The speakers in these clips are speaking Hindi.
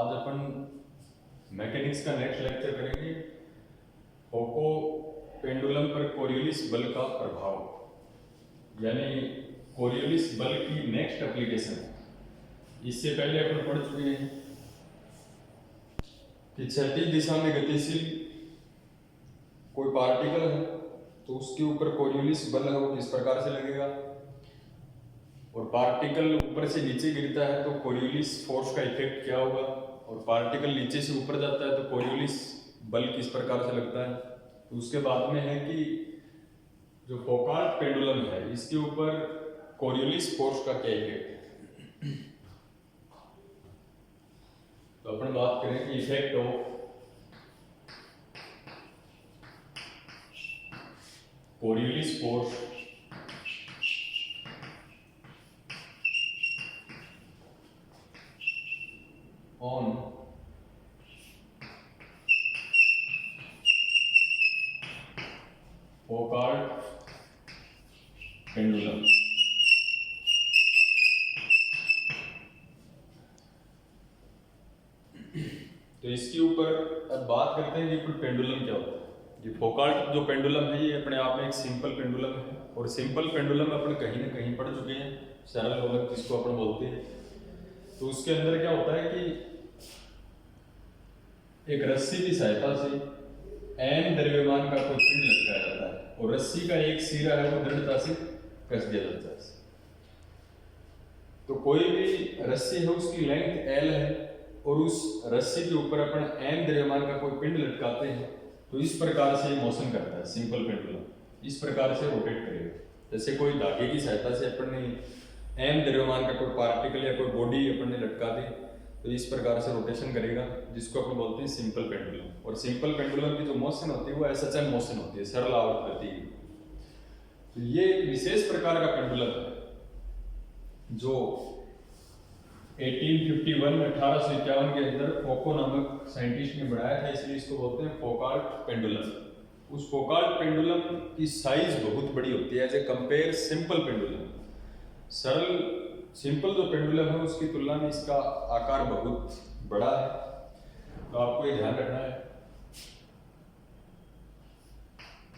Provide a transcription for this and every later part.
आज अपन मैकेनिक्स का नेक्स्ट लेक्चर करेंगे। फोको पेंडुलम पर कोरियोलिस बल का प्रभाव, यानी कोरियोलिस बल की नेक्स्ट एप्लीकेशन। इससे पहले अपन पढ़ चुके हैं कि क्षैतिज दिशा में गतिशील कोई पार्टिकल है तो उसके ऊपर कोरियोलिस बल है वो इस प्रकार से लगेगा, और पार्टिकल ऊपर से नीचे गिरता है तो कोरियोलिस फोर्स का इफेक्ट क्या होगा, और पार्टिकल नीचे से ऊपर जाता है तो कोरियोलिस बल किस प्रकार से लगता है। तो उसके बाद में है कि जो फोकाल्ट पेंडुलम है इसके ऊपर कोरियोलिस फोर्स का क्या इफेक्ट है। तो अपन बात करें कि effect of Coriolis force on Foucault pendulum. तो इसके ऊपर अब बात करते हैं कि पेंडुलम क्या होता है। ये फोकाल्ट जो पेंडुलम है ये अपने आप में एक सिंपल पेंडुलम है, और सिंपल पेंडुलम अपन कहीं ना कहीं पढ़ चुके हैं, सरल लोलक जिसको अपन बोलते हैं। तो उसके अंदर क्या होता है कि एक रस्सी की सहायता से एन द्रव्यमान का कोई पिंड लटकाया जाता है, और रस्सी का एक सिरा है वो दृढ़ता से कस दिया जाता है। तो कोई भी रस्सी है उसकी लेंथ एल है, और उस रस्सी के ऊपर अपन एन द्रव्यमान का कोई पिंड लटकाते हैं तो इस प्रकार से मोशन करता है सिंपल पेंडुलम, इस प्रकार से रोटेट करेगा। जैसे कोई धागे की सहायता से अपन ने एन द्रव्यमान का कोई पार्टिकल या कोई बॉडी अपन ने लटका दी तो इस प्रकार से रोटेशन करेगा, जिसको अपन बोलते हैं सिंपल पेंडुलम। और सिंपल पेंडुलम की जो मोशन होती है वो एसएचएम मोशन होती है, सरल आवर्त गति की। तो ये एक विशेष प्रकार का पेंडुलम है जो 1851 के अंदर फोको नामक साइंटिस्ट ने बनाया था, इसलिए इसको बोलते हैं फोकाल्ट पेंडुलम। उस फोकाल्ट पेंडुलम की साइज बहुत बड़ी होती है as a compare simple pendulum. सरल सिंपल जो पेंडुलम है उसकी तुलना में इसका आकार बहुत बड़ा है, तो आपको ये ध्यान रखना है।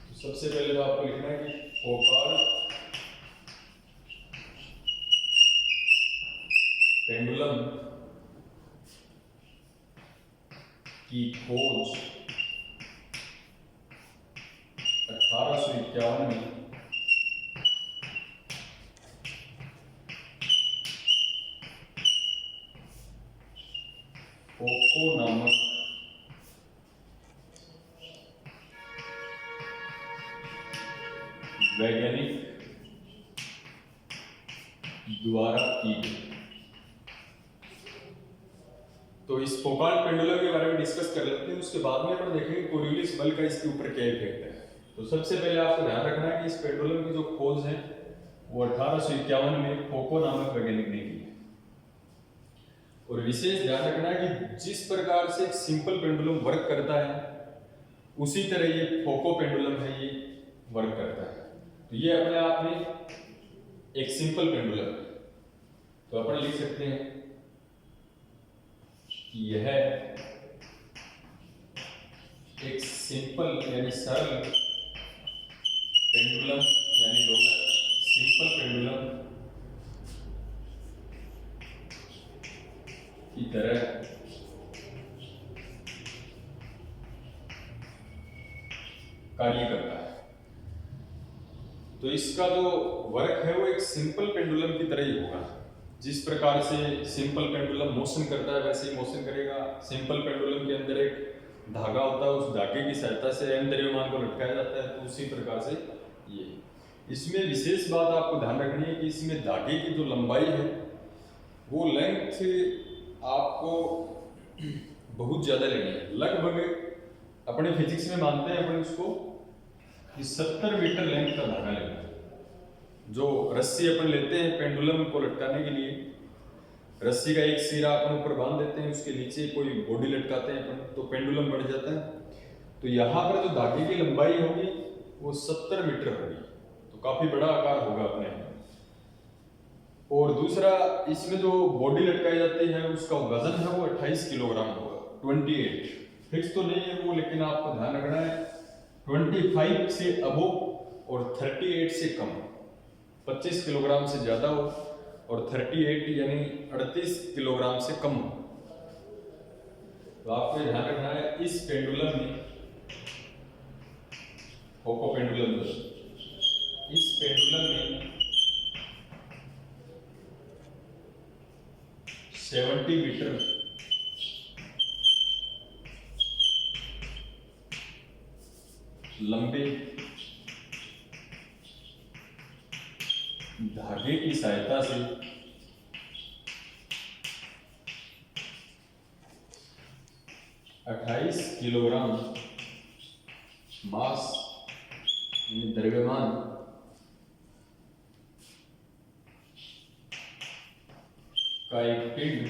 तो सबसे पहले तो आपको लिखना है कि फोकाल्ट पेंडुलम की खोज 1851 में फोको नामक वैज्ञानिक द्वारा की गई। तो इस फोकाल्ट पेंडुलम के बारे में डिस्कस कर लेते हैं, उसके बाद में अपन देखेंगे कोरियोलिस बल का इसके ऊपर क्या इफेक्ट है। तो सबसे पहले आपको ध्यान रखना है कि इस पेंडुलम की जो खोज है वो 1851 में फोको नामक वैज्ञानिक ने की है। और विशेष ध्यान रखना है कि जिस प्रकार से एक सिंपल पेंडुलम वर्क करता है उसी तरह ये फोको पेंडुलम है ये वर्क करता है। तो ये अपने आप में एक सिंपल पेंडुलम है। तो अपन लिख सकते हैं कि यह एक सिंपल यानी सरल पेंडुलम यानी दोलक सिंपल पेंडुलम की तरह कार्य करता है। तो इसका जो वर्क है वो एक सिंपल पेंडुलम की तरह ही होगा। जिस प्रकार से सिंपल पेंडुलम मोशन करता है वैसे ही मोशन करेगा। सिंपल पेंडुलम के अंदर एक धागा होता है, उस धागे की सहायता से एन द्रव्यमान को लटकाया जाता है, तो उसी प्रकार से ये। इसमें विशेष बात आपको ध्यान रखनी है कि इसमें धागे की जो लंबाई है वो लेंथ आपको बहुत ज़्यादा लेनी है। लगभग अपने फिजिक्स में मानते हैं अपन उसको कि 70 मीटर लेंथ का धागा लेना है। जो रस्सी अपन लेते हैं पेंडुलम को लटकाने के लिए, रस्सी का एक सिरा अपन ऊपर बांध देते हैं, उसके नीचे कोई बॉडी लटकाते हैं अपन, तो पेंडुलम बढ़ जाता है। तो यहाँ पर जो धागे की लंबाई होगी वो 70 मीटर होगी, तो काफी बड़ा आकार होगा अपने। और दूसरा इसमें जो बॉडी लटकाई जाती है उसका वजन है वो 28 किलोग्राम होगा। 28 फिक्स तो नहीं है वो, लेकिन आपको ध्यान रखना है 25 से अबो और 38 से कम, 25 किलोग्राम से ज़्यादा हो और 38 यानी 38 किलोग्राम से कम हो। तो आपको ध्यान रखना है इस पेंडुलम में, फोको पेंडुलम, इस पेंडुलम में 70 मीटर लंबे धागे की सहायता से 28 किलोग्राम मास द्रव्यमान का एक पिंड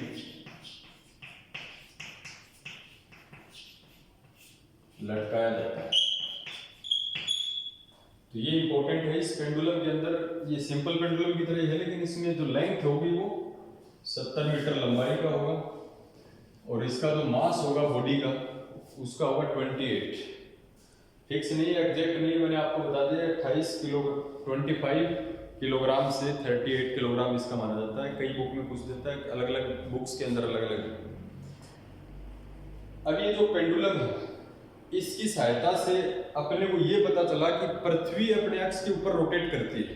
लटकाया जाता है। तो ये इंपॉर्टेंट है इस पेंडुलम के अंदर। ये सिंपल पेंडुलम की तरह ही है, लेकिन इसमें जो लेंथ होगी वो 70 मीटर लंबाई का होगा और इसका जो मास होगा बॉडी का उसका होगा 28। फिक्स नहीं है, एग्जैक्ट नहीं है, मैंने आपको बता दिया 25 किलोग्राम से 38 किलोग्राम इसका माना जाता है। कई बुक में पूछ देता है, अलग अलग बुक्स के अंदर अलग अलग। अब ये जो पेंडुलम है इसकी सहायता से अपने को ये पता चला कि पृथ्वी अपने एक्स के ऊपर रोटेट करती है।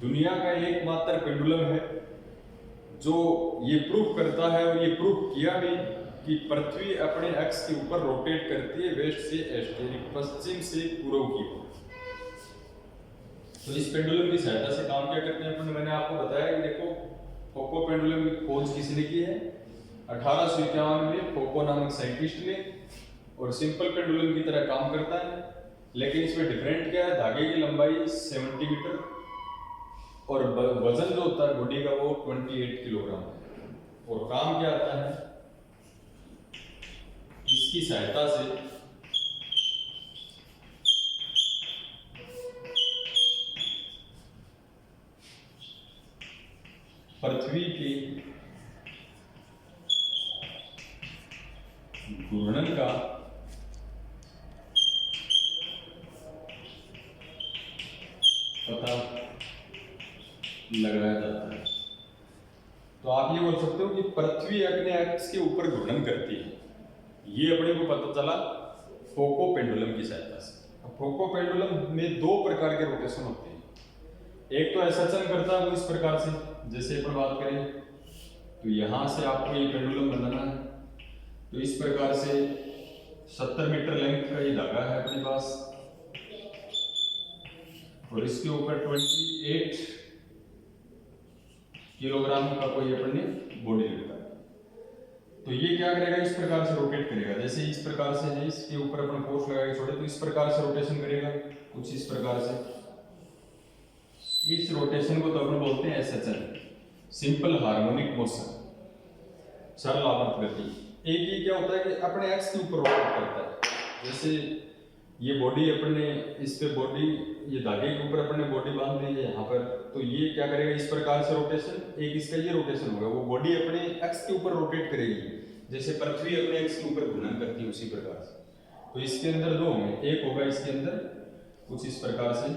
दुनिया का एकमात्र पेंडुलम है जो ये प्रूफ करता है, और ये प्रूफ किया भी कि पृथ्वी अपने एक्स के ऊपर रोटेट करती है, वेस्ट से ईस्ट यानी पश्चिम से पूर्व की ओर। तो इस पेंडुलम की सहायता से काम क्या करते हैं अपन, मैंने आपको बताया कि देखो फोको पेंडुलम की खोज किसने की है, 1851 में फोको नामक साइंटिस्ट ने, और सिंपल पेंडुलम की तरह काम करता है, लेकिन इसमें डिफरेंट क्या है, धागे की लंबाई 70 मीटर और वजन जो होता है बॉडी का वो 28 किलोग्राम है। और काम क्या आता है, इसकी सहायता से पृथ्वी के घूर्णन का पता लगाया जाता है। तो आप ये बोल सकते हो कि पृथ्वी अपने एक्स के ऊपर घूर्णन करती है, ये अपने को पता चला फोको पेंडुलम की सहायता से। अब फोको पेंडुलम में दो प्रकार के रोटेशन होते हैं, एक तो ऐसा चल करता है वो इस प्रकार से, जैसे अपन बात करें तो यहां से आपको ये पेंडुलम बनाना है, तो इस प्रकार से 70 मीटर लेंथ का ये धागा है अपने पास और इसके ऊपर 28 किलोग्राम का कोई अपने बॉडी लटका है। तो ये क्या करेगा, इस प्रकार से रोटेट करेगा, जैसे इस प्रकार से है, इसके ऊपर अपन फोर्स लगा के छोड़े तो इस प्रकार से रोटेशन करेगा, कुछ इस प्रकार से। इस रोटेशन को तो अपन बोलते हैं एसएचएल, सिंपल हार्मोनिक मोशन, सरल आवर्त गति। एक ही क्या होता है कि अपने एक्स के ऊपर रोटेट करता है, जैसे ये बॉडी अपने इस पे बॉडी, ये धागे के ऊपर अपने बॉडी बांध दी है यहाँ पर, तो ये क्या करेगा इस प्रकार से रोटेशन, एक इसका ये रोटेशन होगा, वो बॉडी अपने एक्स के ऊपर रोटेट करेगी, जैसे पृथ्वी अपने एक्स के ऊपर घूर्णन करती है उसी प्रकार से। तो इसके अंदर दो होंगे, एक होगा इसके अंदर कुछ इस प्रकार से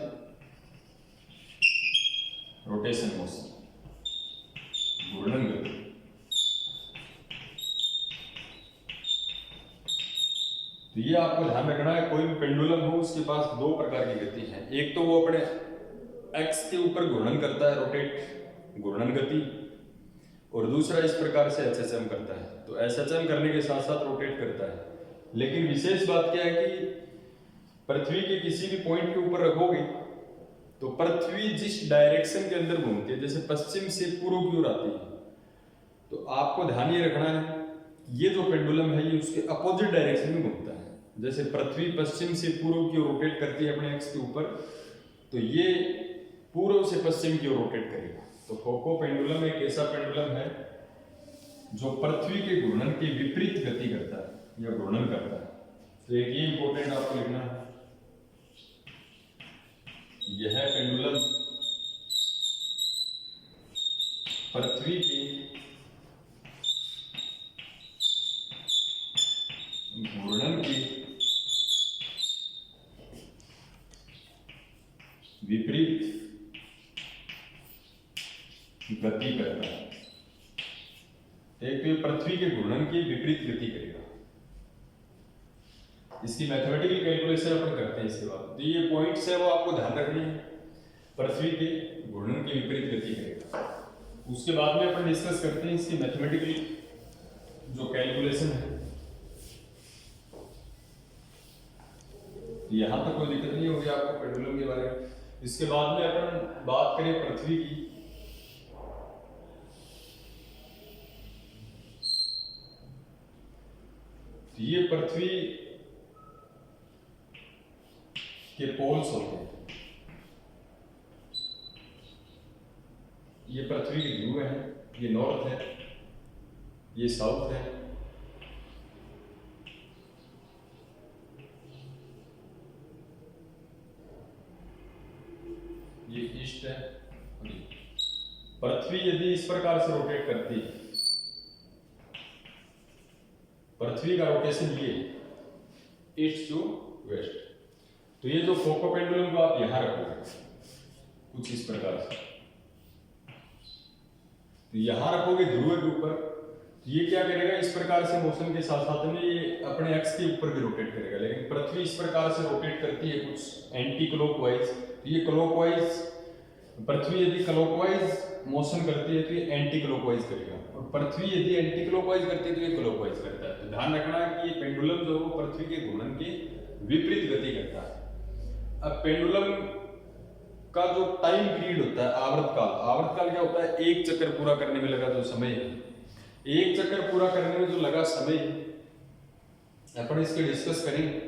रोटेशन मोशन, घूर्णन गति। तो ये आपको ध्यान रखना है, कोई भी पेंडुलम हो उसके पास दो प्रकार की गति है, एक तो वो अपने एक्स के ऊपर घूर्णन करता है, रोटेट घूर्णन गति, और दूसरा इस प्रकार से एचएचएम करता है। तो एचएचएम करने के साथ साथ रोटेट करता है। लेकिन विशेष बात क्या है कि पृथ्वी के किसी भी पॉइंट के ऊपर रखोगे तो पृथ्वी जिस डायरेक्शन के अंदर घूमती है, जैसे पश्चिम से पूर्व की ओर आती है, तो आपको ध्यान ये रखना है ये जो पेंडुलम है ये उसके अपोजिट डायरेक्शन में घूमता है। जैसे पृथ्वी पश्चिम से पूर्व की ओर रोटेट करती है अपने एक्स के ऊपर, तो ये पूर्व से पश्चिम की ओर रोटेट करेगा। तो फोको पेंडुलम एक ऐसा पेंडुलम है जो पृथ्वी के घूर्णन के विपरीत गति करता है या घूर्णन करता है। तो एक ये इंपॉर्टेंट आपको लिखना है, यह पेंडुलम पृथ्वी के घूर्णन की विपरीत गति करता है। एक तो पृथ्वी के घूर्णन की विपरीत गति करेगा। इसकी मैथमेटिकल कैलकुलेशन अपन करते हैं इसके बाद। तो ये पॉइंट्स है वो आपको ध्यान रखने हैं। पृथ्वी के घूर्णन की विपरीत गति करेगा। उसके बाद में अपन डिस्कस करते हैं इसकी मैथमेटिकल जो कैलकुलेशन है। यहां तक कोई दिक्कत नहीं होगी आपको पेंडुलम के बारे में। इसके बाद में अपन बात करें पृथ्वी की, तो ये पृथ्वी के पोल्स होते हैं। ये पृथ्वी के ध्रुव है, ये नॉर्थ है, ये साउथ है, ये ईस्ट है। पृथ्वी यदि इस प्रकार से रोटेट करती है, पृथ्वी का रोटेशन ये ईस्ट टू वेस्ट, तो ये जो फोको पेंडुलम को आप यहां रखोगे कुछ इस प्रकार से, तो यहां रखोगे ध्रुव के ऊपर, तो ये क्या करेगा, इस प्रकार से मोशन के साथ साथ में ये अपने एक्स के ऊपर भी रोटेट करेगा। लेकिन पृथ्वी इस प्रकार से रोटेट करती है कुछ एंटी क्लॉकवाइज, तो ये क्लॉकवाइज, पृथ्वी यदि क्लॉकवाइज मोशन करती है तो ये एंटी क्लॉकवाइज करेगा, और पृथ्वी यदि एंटी क्लॉकवाइज करती है तो ये क्लॉकवाइज करता है। तो ध्यान रखना कि ये पेंडुलम जो है वो पृथ्वी के घूर्णन की विपरीत गति करता है। अब पेंडुलम का जो टाइम पीरियड होता है, आवर्तकाल क्या होता है, एक चक्कर पूरा करने में लगा जो समय है, एक चक्कर पूरा करने में जो लगा समय अपन इसके डिस्कस करेंगे।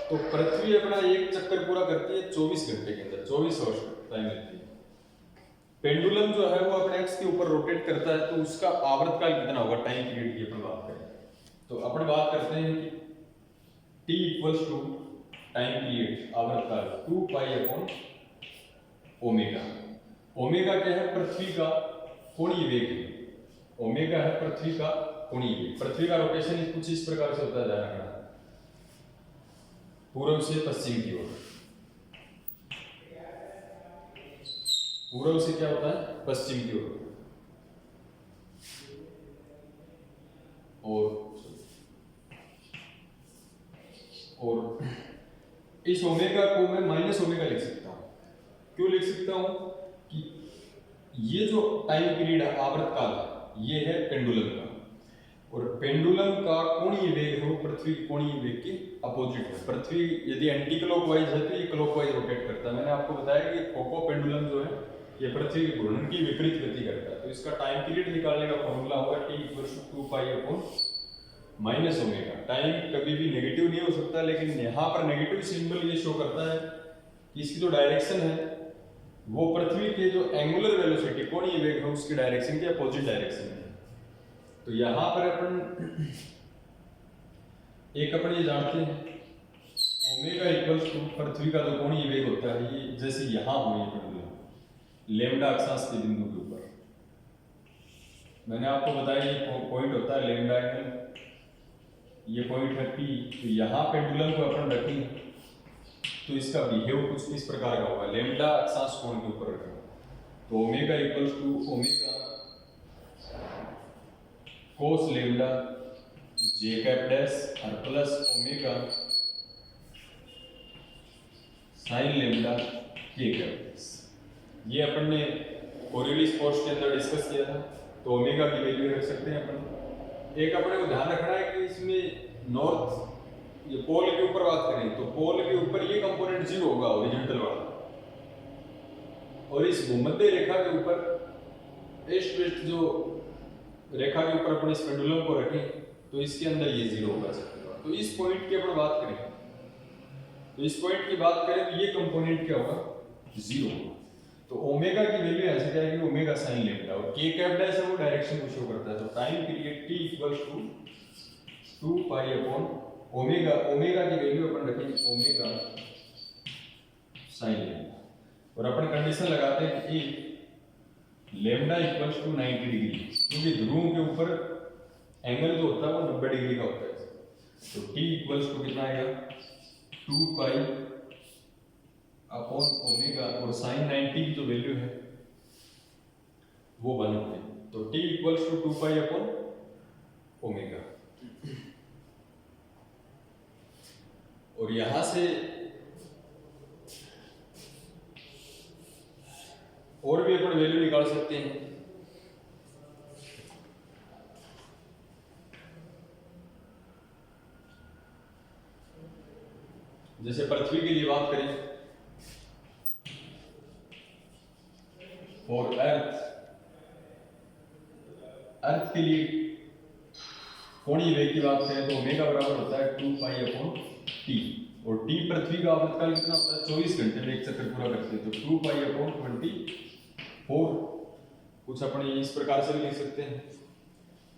तो पृथ्वी अपना एक चक्कर पूरा करती है 24 घंटे के अंदर, 24 आवर्स टाइम लेती है। पेंडुलम जो है वो अपने एक्स के ऊपर रोटेट करता है, तो उसका आवर्तकाल कितना होगा, टाइम पीरियड की अपन बात करें तो अपन बात करते हैं कि t equals to time period आवर्तकाल 2 पाई अपॉन ओमेगा। ओमेगा क्या है, पृथ्वी का कोणीय वेग है। ओमेगा है पृथ्वी का कोणीय वेग। पृथ्वी का रोटेशन कुछ इस प्रकार से होता है, ध्यान रखना, पूर्व से पश्चिम की ओर। पूर्व से क्या होता है, पश्चिम की ओर। और इस ओमेगा को मैं माइनस ओमेगा लिख सकता हूं। क्यों लिख सकता हूं कि ये जो टाइम पीरियड है, आवर्तकाल है, ये है पेंडुलम का, और पेंडुलम का कोणीय वेग है वो पृथ्वी के कोणीय वेग के अपोजिट है। पृथ्वी यदि एंटी क्लॉकवाइज है तो ये क्लॉकवाइज रोटेट करता है। मैंने आपको बताया कि फोको पेंडुलम जो है ये पृथ्वी के घूर्णन की विपरीत गति करता है। तो इसका टाइम पीरियड निकालने का फॉर्मूला होगा t equals to 2 pi upon minus omega. Time कभी भी नेगेटिव नहीं हो सकता, लेकिन यहाँ पर नेगेटिव सिंबल ये शो करता है कि इसकी जो डायरेक्शन है वो पृथ्वी के जो एंगुलर वेलोसिटी कोणीय वेग है उसकी डायरेक्शन के अपोजिट डायरेक्शन है। तो यहाँ पर अपन ये जानते हैं ओमेगा इक्वल्स टू पृथ्वी का जो कोणीय वेग होता है, ये जैसे यहाँ हो ये पेंडुलम लैम्डा अक्षांश के बिंदु के ऊपर, मैंने आपको बताया ये पॉइंट होता है लैम्डा एंगल, ये पॉइंट है P। तो यहाँ पेंडुलम को अपन रखेंगे तो इसका बिहेव कुछ इस प्रकार का होगा, लैम्डा अक्षांश कोण के ऊपर रखेंगे। तो omega equals to omega cos lambda J cap dash और प्लस ओमेगा साइन लैम्डा के कैप डैश। ये अपन ने कोरियोलिस फोर्स के अंदर डिस्कस किया था। तो ओमेगा की वैल्यू रख सकते हैं अपन। एक अपने को ध्यान रखना है कि इसमें नॉर्थ ये पोल के ऊपर बात करें तो पोल के ऊपर ये कंपोनेंट 0 होगा हॉरिजॉन्टल वाला, और इस भूमध्य रेखा के ऊपर ईस्ट वेस्ट जो रेखा के ऊपर अपन इस पेंडुलम को रखें तो इसके अंदर ये 0 होगा। तो इस पॉइंट की अपन बात करें तो इस पॉइंट की बात करें तो ये कंपोनेंट क्या होगा, 0 होगा। तो ओमेगा की वैल्यू ऐसे जाएगी ओमेगा साइन लैम्डा, और के कैप डैश है वो डायरेक्शन को शो करता है। तो time period t equals to 2 pi upon omega, omega की वैल्यू अपन रखेंगे ओमेगा साइन लैम्डा, और अपन कंडीशन लगाते हैं कि लेमडा इक्वल्स टू 90 डिग्री, क्योंकि ध्रुवों के ऊपर एंगल जो होता है वो 90 डिग्री का होता है। तो t इक्वल्स टू कितना आएगा 2 पाई अपॉन ओमेगा, और साइन 90 की जो वैल्यू है वो 1 होती है। तो t equals to 2 pi upon omega, और यहां से और भी अपन वैल्यू निकाल सकते हैं। जैसे पृथ्वी के लिए बात करें, और अर्थ के लिए कोणीय वेग की बात करें तो ओमेगा बराबर होता है 2 पाई अपॉन टी, और टी पृथ्वी का आवर्तकाल कितना होता है 24 घंटे में एक चक्कर पूरा करते हैं। तो 2 पाई अपॉन 24, कुछ अपन इस प्रकार से भी लिख सकते हैं।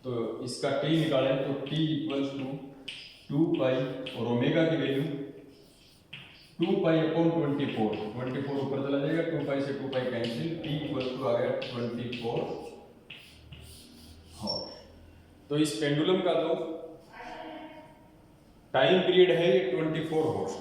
तो इसका टी निकालें तो टी इक्वल्स टू 2 पाई, और ओमेगा की वैल्यू 2 पाई अपॉन 24 ऊपर चला जाएगा, 2 पाई से 2 pi cancel, T equals to आ गया 24 हॉर्स। तो इस पेंडुलम का जो टाइम पीरियड है ये 24 हॉर्स।